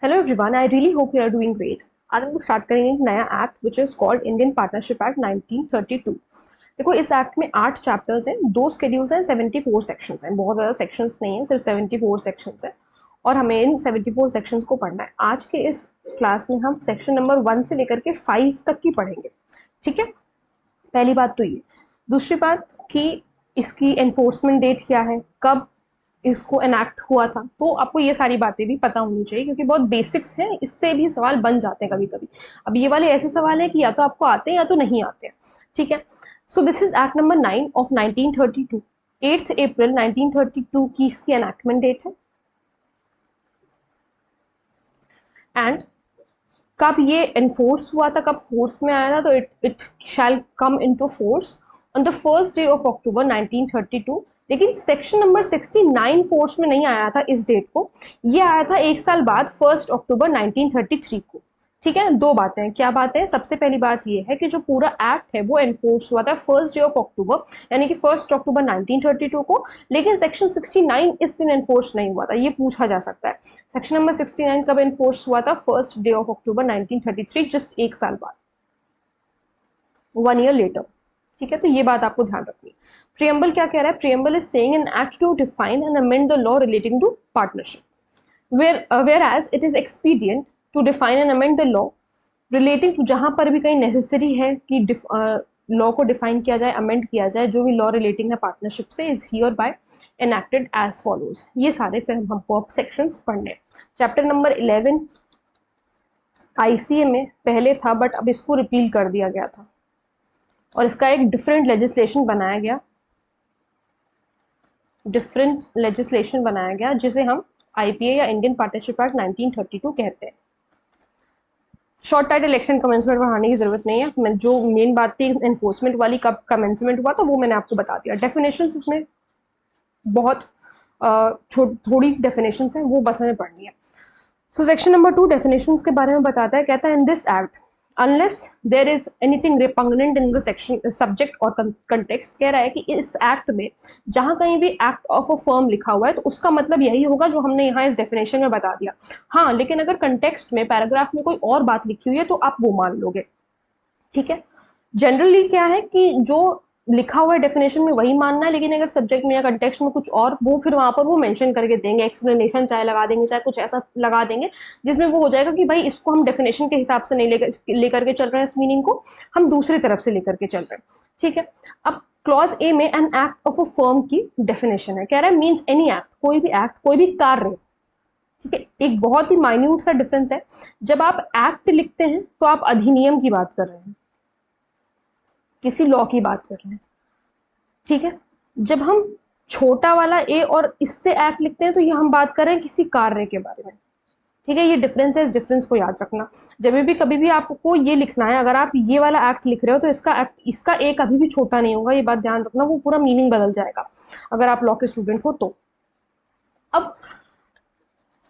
Hello everyone, I really hope you are doing great. आज हम लोग स्टार्ट करेंगे एक नया act which is called Indian partnership act 1932। देखो, इस एक्ट में 8 चैप्टर्स हैं, 2 स्केड्यूल्स हैं, 74 सेक्शंस हैं। बहुत ज़्यादा सेक्शंस नहीं है, सिर्फ 74 सेक्शंस हैं और हमें इन 74 सेक्शंस को पढ़ना है। आज के इस क्लास में हम सेक्शन नंबर 1 से लेकर के 5 तक की पढ़ेंगे। ठीक है, पहली बात तो ये। दूसरी बात कि इसकी एनफोर्समेंट डेट क्या है, कब इसको एनैक्ट हुआ था, तो आपको ये सारी बातें भी पता होनी चाहिए क्योंकि बहुत बेसिक्स हैं, इससे भी सवाल बन जाते हैं कभी कभी। अब ये वाले ऐसे सवाल हैं कि या तो आपको आते हैं या तो नहीं आते हैं। ठीक है, so this is act number 9 of 1932। 8 अप्रैल 1932 की इसकी एनैक्टमेंट डेट है। एंड कब ये एनफोर्स हुआ था, कब फोर्स में आया था, तो it shall come into force on the first day of October 1932। लेकिन सेक्शन नंबर 69 फोर्स में नहीं आया था इस डेट को, ये आया था एक साल बाद 1 अक्टूबर 1933 को। ठीक है, दो बातें हैं। क्या बात है? सबसे पहली बात ये है कि जो पूरा एक्ट है वो एनफोर्स हुआ था फर्स्ट डे ऑफ अक्टूबर, यानी कि 1 अक्टूबर 1932 को। लेकिन सेक्शन 69 इस दिन एनफोर्स नहीं हुआ था, ये पूछा जा सकता है। सेक्शन नंबर 69 कब एनफोर्स हुआ था? First day of October 1933, just एक साल बाद, 1 ईयर लेटर। ठीक है, तो ये बात आपको ध्यान रखनी है। प्रियम्बल क्या कह रहा है? Preamble is saying an act to define and amend the law relating to partnership, whereas it is expedient to define and amend the law relating to, जहां पर भी कहीं नेसेसरी है कि लॉ को डिफाइन किया जाए, अमेंड किया जाए, जो भी लॉ रिलेटिंग है पार्टनरशिप से, is hereby enacted as follows. ये सारे फिर हमको अब सेक्शंस पढ़ने। चैप्टर नंबर 11 आईसीए में पहले था बट अब इसको रिपील कर दिया गया था और इसका एक डिफरेंट लेजिस्लेशन बनाया गया, जिसे हम आईपीए या इंडियन पार्टनरशिप एक्ट 1932 कहते हैं। शॉर्ट टाइटल इलेक्शन कमेंसमेंट बढ़ाने की जरूरत नहीं है। मैं जो मेन बात थी एनफोर्समेंट वाली, कब कमेंसमेंट हुआ, तो वो मैंने आपको बता दिया। डेफिनेशंस इसमें बहुत थोड़ी डेफिनेशंस हैं, वो बस हमें पढ़नी है। सो सेक्शन नंबर 2 डेफिनेशंस के बारे में बताता है। कहता है, in this act unless there is anything repugnant in the section subject और कंटेक्स्ट। कह रहा है कि इस एक्ट में जहां कहीं भी एक्ट ऑफ अ फर्म लिखा हुआ है तो उसका मतलब यही होगा जो हमने यहाँ इस डेफिनेशन में बता दिया। हाँ, लेकिन अगर कंटेक्स्ट में पैराग्राफ में कोई और बात लिखी हुई है तो आप वो मान लोगे। ठीक है, जनरली क्या है कि जो लिखा हुआ है डेफिनेशन में वही मानना है, लेकिन अगर सब्जेक्ट में या कंटेक्स्ट में कुछ और, वो फिर वहां पर वो मेंशन करके देंगे, एक्सप्लेनेशन चाहे लगा देंगे, चाहे कुछ ऐसा लगा देंगे जिसमें वो हो जाएगा कि भाई इसको हम डेफिनेशन के हिसाब से नहीं लेकर के चल रहे हैं, इस मीनिंग को हम दूसरी तरफ से लेकर के चल रहे हैं। ठीक है, अब क्लॉज ए में an act of a firm की डेफिनेशन है। कह रहा है मीन्स एनी एक्ट, कोई भी एक्ट, कोई भी कार्य। ठीक है, एक बहुत ही माइन्यूट सा डिफरेंस है। जब आप एक्ट लिखते हैं तो आप अधिनियम की बात कर रहे हैं, किसी लॉ की बात कर रहे हैं। ठीक है, जब हम छोटा वाला ए और इससे एक्ट लिखते हैं तो ये हम बात कर रहे हैं किसी कार्य के बारे में। ठीक है, ये डिफरेंस है, इस डिफरेंस को याद रखना। जब भी कभी भी आपको ये लिखना है, अगर आप ये वाला एक्ट लिख रहे हो तो इसका ए कभी भी छोटा नहीं होगा, ये बात ध्यान रखना, वो पूरा मीनिंग बदल जाएगा अगर आप लॉ के स्टूडेंट हो तो। अब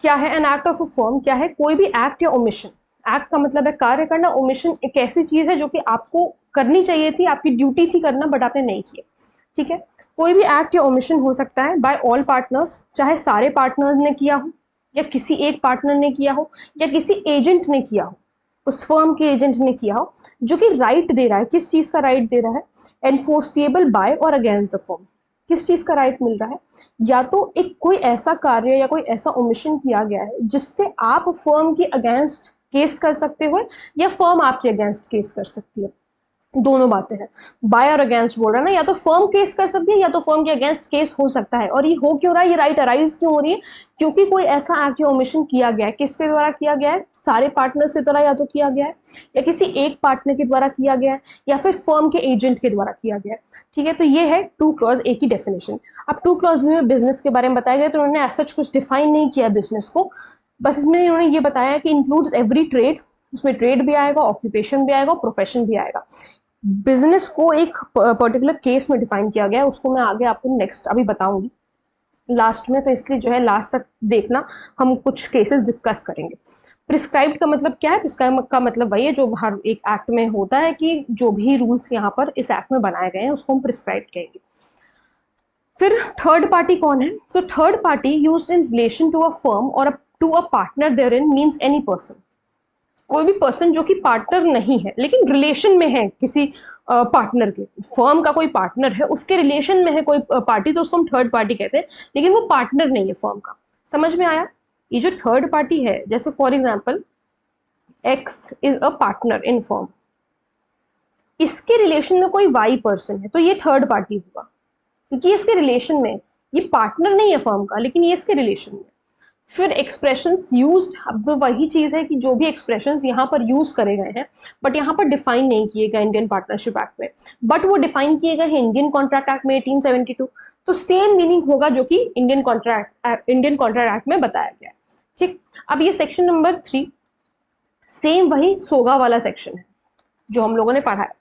क्या है an act of a firm? क्या है? कोई भी एक्ट या ओमिशन। एक्ट का मतलब है कार्य करना, ओमिशन एक ऐसी चीज है जो कि आपको करनी चाहिए थी, आपकी ड्यूटी थी करना, बट आपने नहीं किया। ठीक है, कोई भी एक्ट या ओमिशन हो सकता है बाय ऑल पार्टनर्स, चाहे सारे पार्टनर्स ने किया हो या किसी एक पार्टनर ने किया हो या किसी एजेंट ने किया हो, उस फर्म के एजेंट ने किया हो, जो कि राइट दे रहा है। किस चीज का राइट दे रहा है? एनफोर्सिएबल बाय और अगेंस्ट द फर्म। किस चीज का राइट मिल रहा है? या तो एक कोई ऐसा कार्य या कोई ऐसा ओमिशन किया गया है जिससे आप फर्म के अगेंस्ट केस कर सकते हो या फर्म आपके अगेंस्ट केस कर सकती है। दोनों बातें हैं। बाय और अगेंस्ट बोल रहा है ना, या तो फर्म केस कर सकती है या तो फर्म के अगेंस्ट केस हो सकता है। और ये हो क्यों रहा है? ये राइट अराइज क्यों हो रही है? क्योंकि कोई ऐसा एक्ट या ओमिशन किया गया है। किसके द्वारा किया गया है? सारे पार्टनर्स के द्वारा या तो किया गया है, या किसी एक पार्टनर के द्वारा किया गया है, या फिर फर्म के एजेंट के द्वारा किया गया है। ठीक है, तो ये है 2 क्लॉज ए की डेफिनेशन। अब 2 क्लॉज बी में बिजनेस के बारे में बताया गया, तो उन्होंने ऐसा कुछ डिफाइन नहीं किया बिजनेस को, बस इसमें उन्होंने ये बताया कि इंक्लूड्स एवरी ट्रेड। उसमें ट्रेड भी आएगा, ऑक्यूपेशन भी आएगा, प्रोफेशन भी आएगा। बिजनेस को एक पर्टिकुलर केस में डिफाइन किया गया है, उसको मैं आगे आपको नेक्स्ट अभी बताऊंगी लास्ट में, तो इसलिए जो है लास्ट तक देखना, हम कुछ केसेस डिस्कस करेंगे। प्रिस्क्राइब्ड का मतलब क्या है? प्रिस्क्राइब का मतलब वही है जो हर एक एक्ट में होता है कि जो भी रूल्स यहाँ पर इस एक्ट में बनाए गए हैं उसको हम प्रिस्क्राइब कहेंगे। फिर थर्ड पार्टी कौन है? So third party used in relation to a firm और a to a partner therein means any person, कोई भी पर्सन जो कि पार्टनर नहीं है लेकिन रिलेशन में है किसी पार्टनर के, फर्म का कोई पार्टनर है उसके रिलेशन में है कोई पार्टी, तो उसको हम थर्ड पार्टी कहते हैं, लेकिन वो पार्टनर नहीं है फर्म का। समझ में आया? ये जो थर्ड पार्टी है, जैसे for example x is a partner in firm, इसके रिलेशन में कोई वाई पर्सन है, तो ये थर्ड पार्टी होगा क्योंकि इसके रिलेशन में, ये पार्टनर नहीं है फर्म का लेकिन ये इसके रिलेशन में। फिर एक्सप्रेशंस यूज्ड, अब वो वही चीज है कि जो भी एक्सप्रेशंस यहाँ पर यूज करे गए हैं बट यहाँ पर डिफाइन नहीं किए गए इंडियन पार्टनरशिप एक्ट में, बट वो डिफाइन किए गए हैं इंडियन कॉन्ट्रैक्ट एक्ट में 1872, तो सेम मीनिंग होगा जो कि इंडियन कॉन्ट्रैक्ट एक्ट में बताया गया है। ठीक, अब ये सेक्शन नंबर 3 सेम वही सोगा वाला सेक्शन है जो हम लोगों ने पढ़ा है।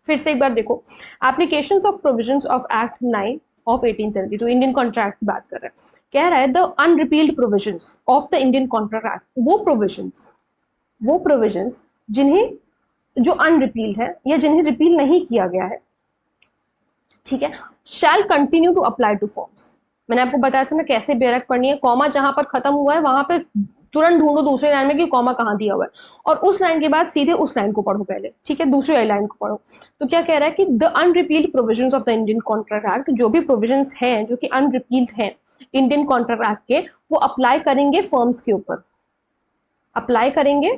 फिर से एक बार देखो, applications of provisions of act 9 of 1872, Indian contract की बात कर रहे हैं, कह रहा है the unrepealed provisions of the Indian contract act, वो प्रोविजंस जिन्हें, जो अनरिपील्ड है या जिन्हें रिपील नहीं किया गया है, ठीक है, shall continue to apply to firms. मैंने आपको बताया था ना कैसे बेरक पढ़नी है, कॉमा जहां पर खत्म हुआ है वहां पे तुरंत ढूंढो दूसरे लाइन में कि कॉमा कहाँ दिया हुआ है, और उस लाइन के बाद सीधे उस लाइन को पढ़ो पहले, ठीक है, दूसरी लाइन को पढ़ो। तो क्या कह रहा है कि the unrepealed provisions of the Indian contract act, जो भी प्रोविजंस हैं जो कि अनरिपील्ड हैं इंडियन कॉन्ट्रैक्ट एक्ट के, वो अप्लाई करेंगे फर्म्स के ऊपर, अप्लाई करेंगे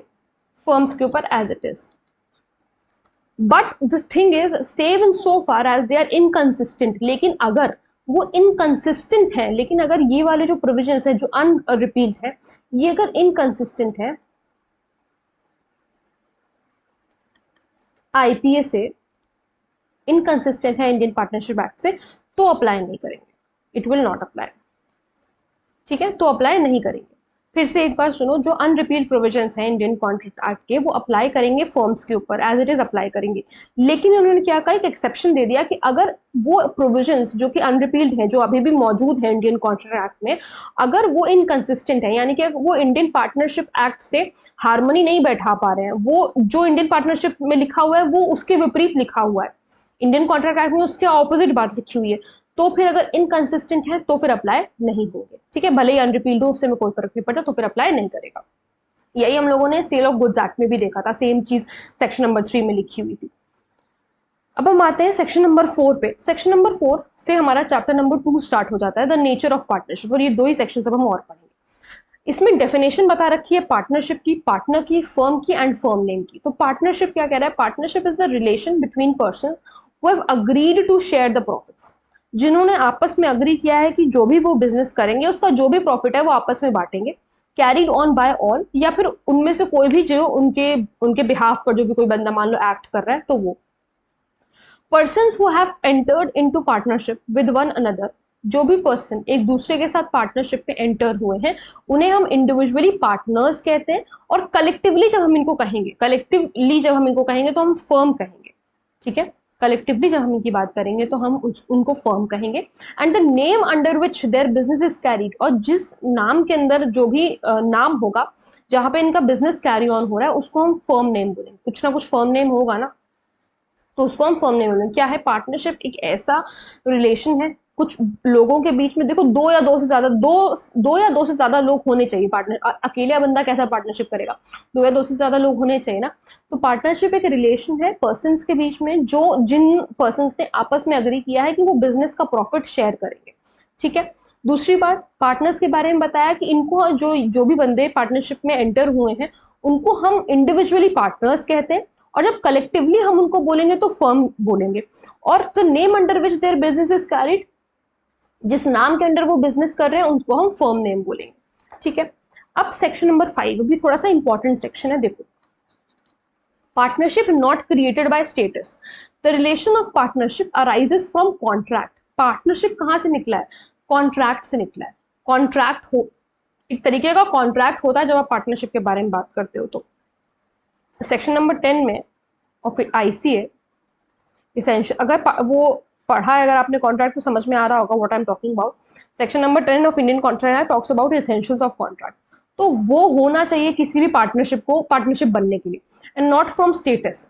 फर्म्स के ऊपर as it is. But this thing is save in so far as they are inconsistent, लेकिन अगर वो इनकंसिस्टेंट है, लेकिन अगर ये वाले जो प्रोविजंस है जो अनरिपील्ड है, ये अगर इनकंसिस्टेंट है आईपीए से, इनकंसिस्टेंट है इंडियन पार्टनरशिप एक्ट से, तो अप्लाई नहीं करेंगे, इट विल नॉट अप्लाई, ठीक है, तो अप्लाई नहीं करेंगे। फिर से एक बार सुनो, जो अनरिपील्ड प्रोविजंस हैं इंडियन कॉन्ट्रैक्ट एक्ट के, वो अप्लाई करेंगे फर्म्स के ऊपर एज इट इज अप्लाई करेंगे, लेकिन उन्होंने क्या कहा, एक एक्सेप्शन दे दिया कि अगर वो प्रोविजंस जो कि अनरिपील्ड हैं, जो अभी भी मौजूद है इंडियन कॉन्ट्रैक्ट एक्ट में, अगर वो इनकंसिस्टेंट है, यानी कि वो इंडियन पार्टनरशिप एक्ट से हार्मनी नहीं बैठा पा रहे हैं, वो जो इंडियन पार्टनरशिप में लिखा हुआ है वो उसके विपरीत लिखा हुआ है, इंडियन कॉन्ट्रैक्ट एक्ट में उसके ऑपोजिट बात लिखी हुई है, तो फिर अगर इनकंसिस्टेंट है तो फिर अप्लाई नहीं होंगे, ठीक है, भले ही अनरिपील्ड हो उससे में कोई फर्क नहीं पड़ता, तो फिर अप्लाई नहीं करेगा। यही हम लोगों ने सेल ऑफ गुड्स एक्ट में भी देखा था, सेम चीज सेक्शन नंबर 3 में लिखी हुई थी। अब हम आते हैं सेक्शन नंबर 4 पे। सेक्शन नंबर 4 से हमारा चैप्टर नंबर 2 स्टार्ट हो जाता है, द नेचर ऑफ पार्टनरशिप, और ये दो ही सेक्शन अब हम और पढ़ेंगे। इसमें डेफिनेशन बता रखी है पार्टनरशिप की, पार्टनर की, फर्म की एंड फर्म नेम की। तो पार्टनरशिप क्या कह रहा है, partnership is the relation between person who have agreed to share the profits, जिन्होंने आपस में अग्री किया है कि जो भी वो बिजनेस करेंगे उसका जो भी प्रॉफिट है वो आपस में बांटेंगे, कैरीड ऑन बाय ऑल, या फिर उनमें से कोई भी जो उनके उनके बिहाफ पर जो भी कोई बंदा मान लो एक्ट कर रहा है, तो वो persons who have entered into partnership with one another, जो भी पर्सन एक दूसरे के साथ पार्टनरशिप में एंटर हुए हैं उन्हें हम इंडिविजुअली पार्टनर्स कहते हैं, और कलेक्टिवली जब हम इनको कहेंगे तो हम फर्म कहेंगे, ठीक है, कलेक्टिवली जब हम इनकी बात करेंगे तो हम उनको फर्म कहेंगे। And the name under which their business is carried, और जिस नाम के अंदर जो भी नाम होगा जहां पे इनका बिजनेस कैरी ऑन हो रहा है उसको हम फर्म नेम बोलेंगे, कुछ ना कुछ फर्म नेम होगा ना, तो उसको हम फर्म नेम बोलेंगे। क्या है, पार्टनरशिप एक ऐसा रिलेशन है कुछ लोगों के बीच में, देखो दो या दो से ज्यादा लोग होने चाहिए पार्टनर, अकेला बंदा कैसा पार्टनरशिप करेगा, दो या दो से ज्यादा लोग होने चाहिए ना। तो पार्टनरशिप एक रिलेशन है पर्सन्स के बीच में, जो जिन पर्सन्स ने आपस में अग्री किया है कि वो बिजनेस का प्रॉफिट शेयर करेंगे, ठीक है। दूसरी बात, पार्टनर्स के बारे में बताया कि इनको जो भी बंदे पार्टनरशिप में एंटर हुए हैं उनको हम इंडिविजुअली पार्टनर्स कहते हैं, और जब कलेक्टिवली हम उनको बोलेंगे तो फर्म बोलेंगे। और the name under which their business is carried, जिस नाम के अंडर वो बिजनेस कर रहे हैं उनको हम फर्म नेम बोलेंगे, ठीक है। अब सेक्शन नंबर 5 भी थोड़ा सा इंपॉर्टेंट सेक्शन है, देखो, partnership not created by status, the relation of partnership arises from contract. Partnership कहां से निकला है, कॉन्ट्रैक्ट से निकला है। कॉन्ट्रैक्ट हो, एक तरीके का कॉन्ट्रैक्ट होता है जब आप पार्टनरशिप के बारे में बात करते हो। तो सेक्शन नंबर 10 में और फिर आईसीए इसेंशियल, अगर वो पढ़ा है अगर आपने कॉन्ट्रैक्ट तो समझ में आ रहा होगा what I am talking about. Section number 10 of Indian contract act talks about essentials of contract, तो वो होना चाहिए किसी भी पार्टनरशिप को, पार्टनरशिप बनने के लिए, and not from status.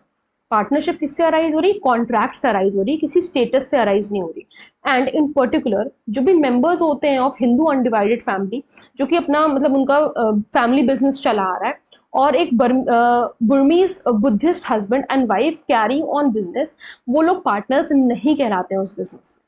Partnership किससे अराइज हो रही, कॉन्ट्रैक्ट से अराइज हो रही, किसी स्टेटस से अराइज नहीं हो रही। एंड इन पर्टिकुलर जो भी मेंबर्स होते हैं ऑफ हिंदू अनडिवाइडेड फैमिली, जो कि अपना मतलब उनका फैमिली बिजनेस चला आ रहा है, और एक Burmese Buddhist husband and wife carry on business, वो लोग पार्टनर्स नहीं कहलाते हैं उस बिजनेस में।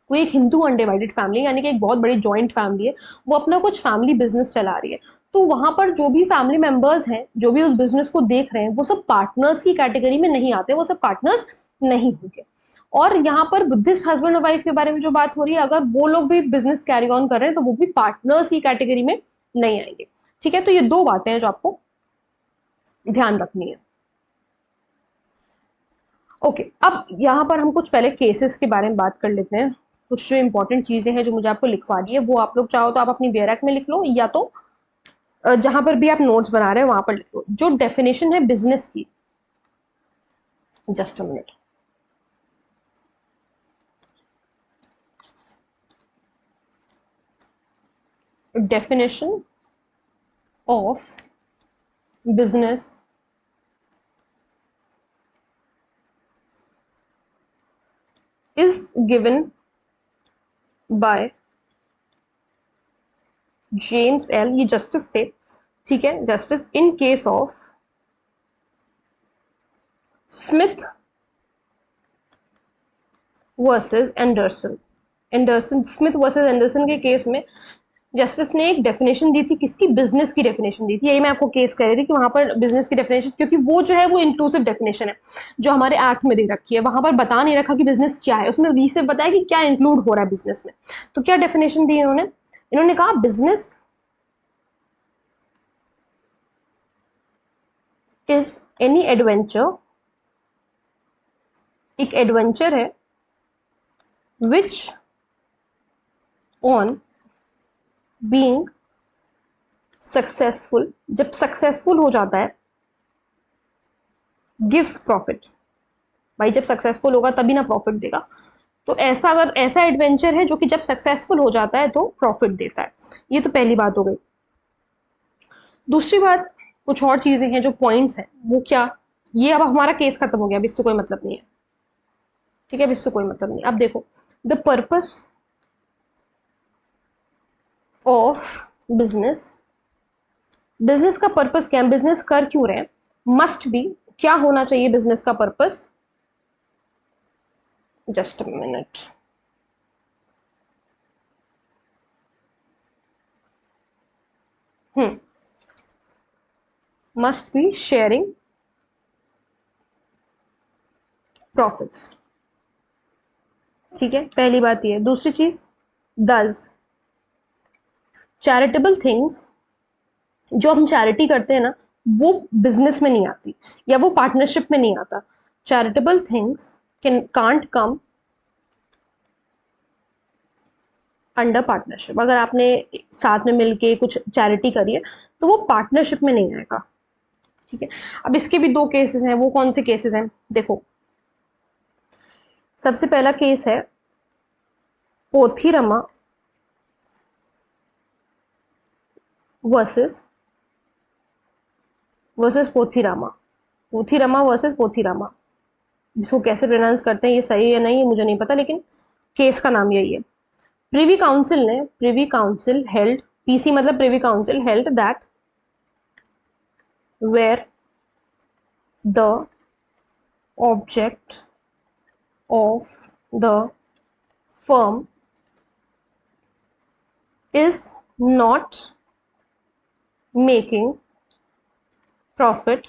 कोई एक हिंदू अनडिवाइडेड फैमिली यानी कि एक बहुत बड़ी जॉइंट फैमिली है, वो अपना कुछ फैमिली बिजनेस चला रही है, तो वहां पर जो भी फैमिली मेंबर्स हैं जो भी उस बिजनेस को देख रहे हैं वो सब पार्टनर्स की कैटेगरी में नहीं आते, वो सब पार्टनर्स नहीं होंगे। और यहाँ पर बुद्धिस्ट हस्बैंड और वाइफ के बारे में जो बात हो रही है, अगर वो लोग भी बिजनेस कैरी ऑन कर रहे हैं तो वो भी पार्टनर्स की कैटेगरी में नहीं आएंगे। ठीक है, तो ये दो बातें हैं जो आपको ध्यान रखनी है। ओके, अब यहाँ पर हम कुछ पहले केसेस के बारे में बात कर लेते हैं। कुछ जो इंपॉर्टेंट चीजें हैं जो मुझे आपको लिखवा दी है, वो आप लोग चाहो तो आप अपनी बेरक में लिख लो, या तो जहां पर भी आप नोट्स बना रहे हैं वहां पर लिख लो। जो डेफिनेशन है बिजनेस की, just a minute, definition of business is given by James L, ये जस्टिस थे, ठीक है, justice in case of Smith versus Anderson. Anderson, Smith versus Anderson के केस में जस्टिस ने एक डेफिनेशन दी थी, किसकी, बिजनेस की डेफिनेशन दी थी। यही मैं आपको केस कह रही थी कि वहां पर बिजनेस की डेफिनेशन, क्योंकि वो जो है वो इंक्लूसिव डेफिनेशन है जो हमारे एक्ट में दे रखी है, वहां पर बता नहीं रखा कि बिजनेस क्या है, उसमें बी से बताया कि क्या इंक्लूड हो रहा है बिजनेस में। तो क्या डेफिनेशन दी इन्होंने, इन्होंने कहा बिजनेस इज एनी एडवेंचर, एक एडवेंचर है विच ऑन बीइंग सक्सेसफुल, जब सक्सेसफुल हो जाता है, गिव्स प्रॉफिट। भाई जब सक्सेसफुल होगा तभी ना प्रॉफिट देगा, तो ऐसा अगर ऐसा एडवेंचर है जो कि जब सक्सेसफुल हो जाता है तो प्रॉफिट देता है। ये तो पहली बात हो गई। दूसरी बात, कुछ और चीजें हैं जो पॉइंट्स हैं, वो क्या, ये अब हमारा केस खत्म हो गया, अब इससे कोई मतलब नहीं है, ठीक है, अब इससे कोई मतलब नहीं। अब देखो, the purpose of business, business का पर्पस क्या है, बिजनेस कर क्यों रहे हैं, मस्ट बी, क्या होना चाहिए बिजनेस का purpose, just a minute, must be sharing profits. ठीक है, पहली बात ये। दूसरी चीज, डज चैरिटेबल थिंग्स, जो हम चैरिटी करते हैं ना, वो बिजनेस में नहीं आती या वो पार्टनरशिप में नहीं आता। Charitable things can can't come under partnership. अगर आपने साथ में मिलके कुछ चैरिटी करी है तो वो पार्टनरशिप में नहीं आएगा। ठीक है, अब इसके भी दो केसेस हैं, वो कौन से केसेस हैं, देखो, सबसे पहला केस है पोथीरमा वर्सेस पोथीरामा, पोथीरमा वर्सेस पोथीरामा। इसको कैसे प्रोनाउंस करते हैं, ये सही है नहीं, ये मुझे नहीं पता, लेकिन केस का नाम यही है। प्रिवी काउंसिल हेल्ड, पीसी मतलब privy council held that where the object of the firm is not making profit,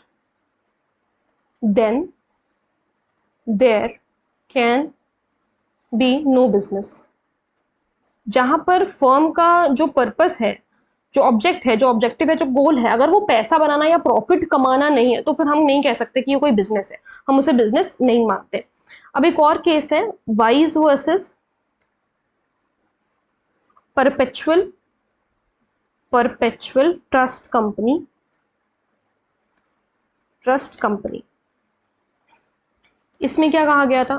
then there can be no business। जहां पर फर्म का जो पर्पस है, जो ऑब्जेक्ट है, जो ऑब्जेक्टिव है, जो गोल है, अगर वो पैसा बनाना या प्रॉफिट कमाना नहीं है तो फिर हम नहीं कह सकते कि ये कोई बिजनेस है, हम उसे बिजनेस नहीं मानते। अब एक और केस है wise versus perpetual trust company. इसमें क्या कहा गया था,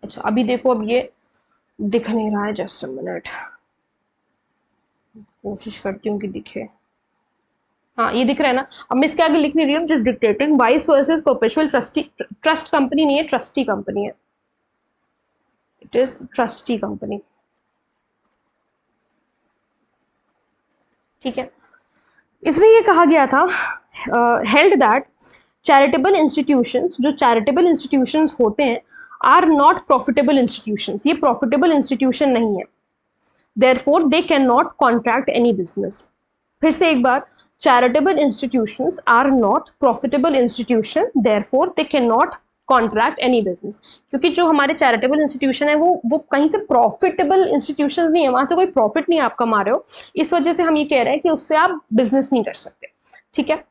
अच्छा अभी देखो, अब ये दिख नहीं रहा है, जस्ट अ मिनट, कोशिश करती हूँ कि दिखे। हाँ ये दिख रहा है ना, अब मैं इसके आगे लिख नहीं रही हूँ, just dictating. Vice versus perpetual trustee, trust company नहीं है, ट्रस्टी कंपनी है, इट इज ट्रस्टी कंपनी। ठीक है, इसमें ये कहा गया था, हेल्ड दैट चैरिटेबल इंस्टीट्यूशंस, जो चैरिटेबल इंस्टीट्यूशंस होते हैं, आर नॉट प्रॉफिटेबल इंस्टीट्यूशंस, ये प्रॉफिटेबल इंस्टीट्यूशन नहीं है, therefore they can not contract any business. फिर से एक बार, charitable institutions are not profitable institution, therefore they can not contract any business. क्योंकि जो हमारे चैरिटेबल इंस्टीट्यूशन है वो कहीं से प्रॉफिटेबल इंस्टीट्यूशन नहीं है, वहां से कोई प्रॉफिट नहीं आप कमा रहे हो, इस वजह से हम ये कह रहे हैं कि उससे आप बिजनेस नहीं कर सकते। ठीक है,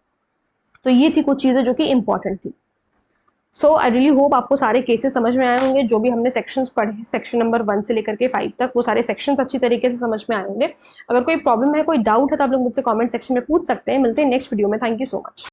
तो ये थी कुछ चीजें जो कि इंपॉर्टेंट थी। सो आई रियली होप आपको सारे केसेस समझ में आए होंगे, जो भी हमने सेक्शंस पढ़े, सेक्शन नंबर 1 से लेकर के 5 तक, वो सारे सेक्शंस अच्छी तरीके से समझ में आए होंगे। अगर कोई प्रॉब्लम है, कोई डाउट है, तो आप लोग मुझसे कमेंट सेक्शन में पूछ सकते हैं। मिलते हैं नेक्स्ट वीडियो में। Thank you so much.